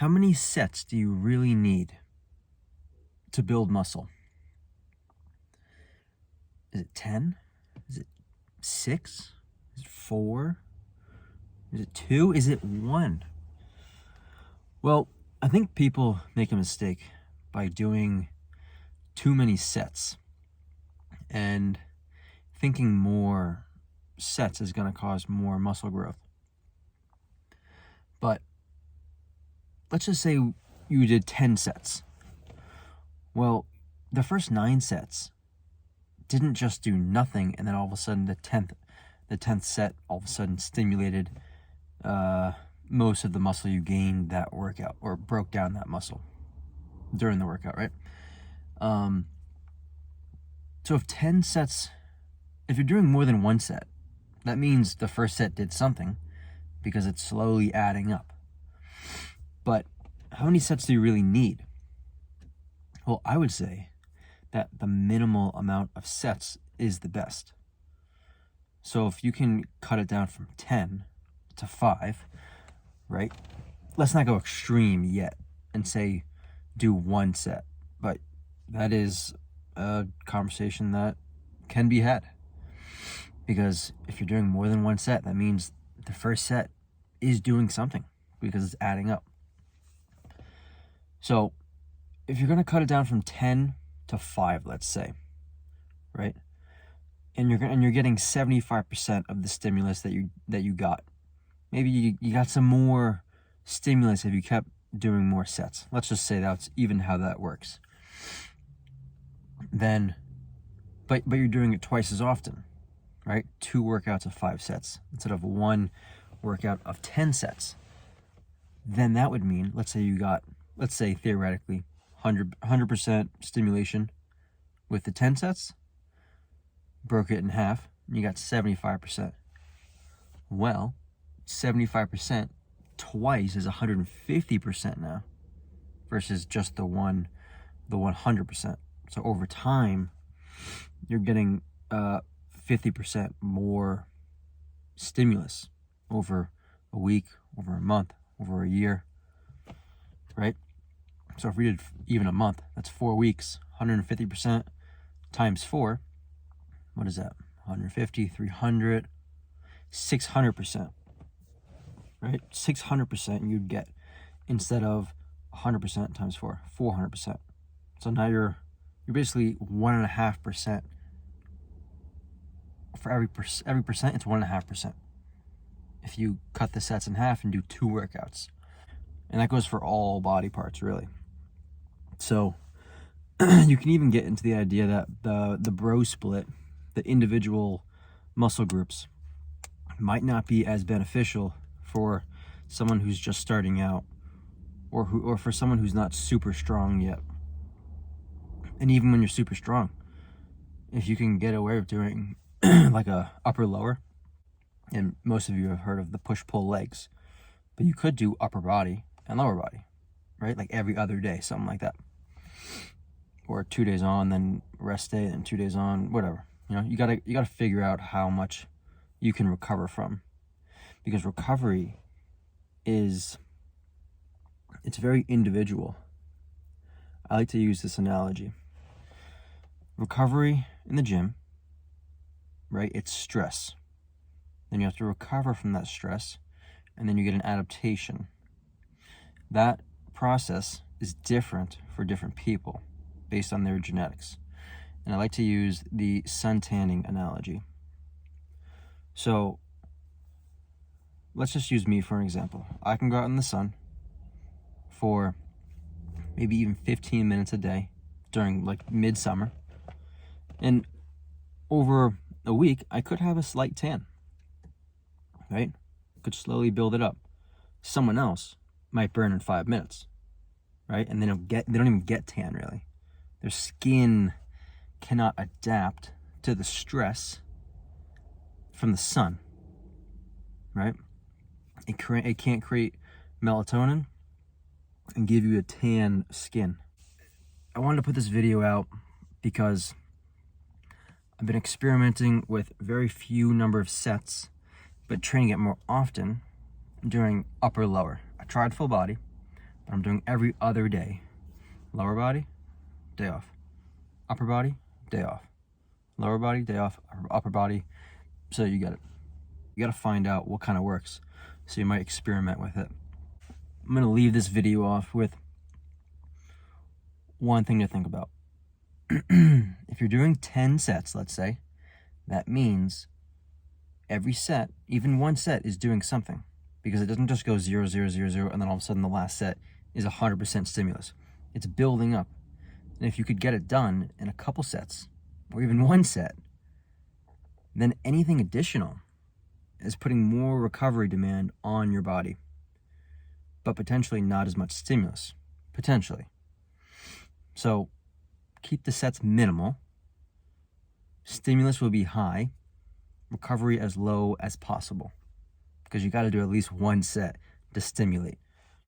How many sets do you really need to build muscle? Is it 10? Is it 6? Is it 4? Is it 2? Is it 1? Well, I think people make a mistake by doing too many sets and thinking more sets is going to cause more muscle growth. But let's just say you did 10 sets. Well, the first 9 sets didn't just do nothing, and then all of a sudden the 10th set all of a sudden stimulated most of the muscle you gained that workout, or broke down that muscle during the workout, right? So if you're doing more than one set, that means the first set did something because it's slowly adding up. But how many sets do you really need? Well, I would say that the minimal amount of sets is the best. So if you can cut it down from 10 to 5, right? Let's not go extreme yet and say do 1 set, but that is a conversation that can be had. Because if you're doing more than 1 set, that means the first set is doing something because it's adding up. So if you're going to cut it down from 10 to 5, let's say, right? And you're getting 75% of the stimulus that you got. Maybe you got some more stimulus if you kept doing more sets. Let's just say that's even how that works. Then, but you're doing it twice as often, right? 2 workouts of 5 sets instead of 1 workout of 10 sets. Then that would mean, let's say theoretically, 100% stimulation with the 10 sets, broke it in half, and you got 75%. Well, 75% twice is 150% now versus just the 100%. So over time, you're getting 50% more stimulus over a week, over a month, over a year, right? So if we did even a month, that's 4 weeks, 150% times 4. What is that? 150, 300, 600%, right? 600% you'd get instead of 100% times 4, 400%. So now you're basically 1.5%. For every percent, it's 1.5%. If you cut the sets in half and do 2 workouts. And that goes for all body parts, really. So you can even get into the idea that the bro split, the individual muscle groups, might not be as beneficial for someone who's just starting out, or for someone who's not super strong yet. And even when you're super strong, if you can get away with doing like a upper lower, and most of you have heard of the push-pull legs, but you could do upper body and lower body, right? Like every other day, something like that. Or 2 days on, then rest day, and 2 days on, whatever. You know, you gotta figure out how much you can recover from, because recovery it's very individual. I like to use this analogy. Recovery in the gym, right? It's stress. Then you have to recover from that stress, and then you get an adaptation. That process is different for different people based on their genetics. And I like to use the sun tanning analogy. So let's just use me for an example. I can go out in the sun for maybe even 15 minutes a day during like midsummer. And over a week, I could have a slight tan, right? Could slowly build it up. Someone else might burn in 5 minutes, right? And they don't even get tan really. Their skin cannot adapt to the stress from the sun, right? It can't create melatonin and give you a tan skin. I wanted to put this video out because I've been experimenting with very few number of sets, but training it more often doing upper lower. I tried full body, I'm doing every other day. Lower body, day off. Upper body, day off. Lower body, day off. Upper body. So you get it. You got to find out what kind of works. So you might experiment with it. I'm going to leave this video off with one thing to think about. If you're doing 10 sets, let's say, that means every set, even one set, is doing something, because it doesn't just go 0, 0, 0, 0, and then all of a sudden the last set is 100% stimulus. It's building up. And if you could get it done in a couple sets, or even one set, then anything additional is putting more recovery demand on your body, but potentially not as much stimulus. Potentially. So keep the sets minimal. Stimulus will be high. Recovery as low as possible, because you got to do at least one set to stimulate.